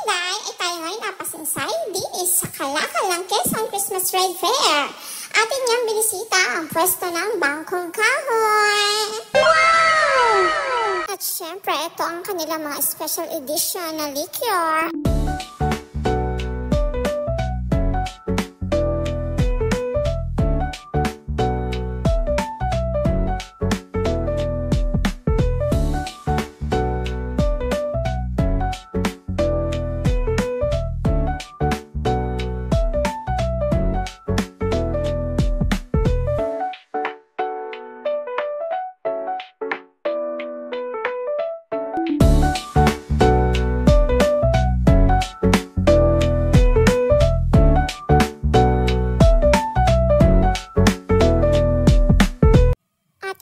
day, ay tayo ngayon napasinsay din sa Kalakalang Quezon Christmas Trade Fair. Atin niyang binisita ang pwesto ng Bangkong Kahoy. Wow! At syempre, ito ang kanilang mga special edition na liquor.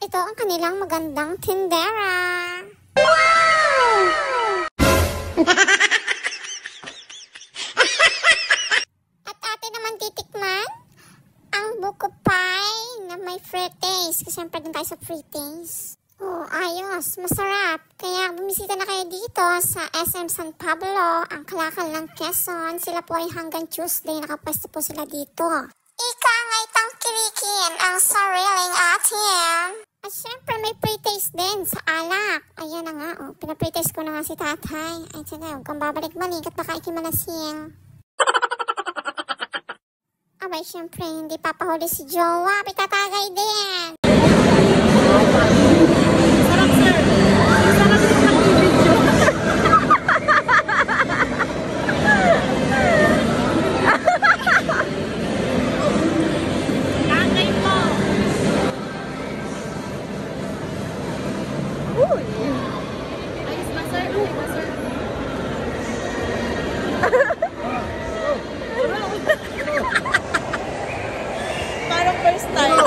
Ito ang kanilang magandang tindera. Wow! At atin naman titikman ang buko pie na may fruit taste. Kasi syempre din tayo sa fruit taste. Oh, ayos. Masarap. Kaya bumisita na kayo dito sa SM San Pablo, ang Kalakalang Quezon. Sila po ay hanggang Tuesday. Nakapwesto po sila dito. Ika nga'y tangkilikin ang sariling atin. At syempre may pre-taste din sa alak. Ayan na nga, oh. Pina-pre-taste ko na nga si tatay. Ay, sige, huwag kang babalik-balik at baka ikimalasing. Abay, syempre, hindi papahuli si Jowa. Pitatagay din. Sarap, sir. Sarap sa video. Tagay mo. Uy! Ayos ba, sir? Ayos ba, sir? Parang first time.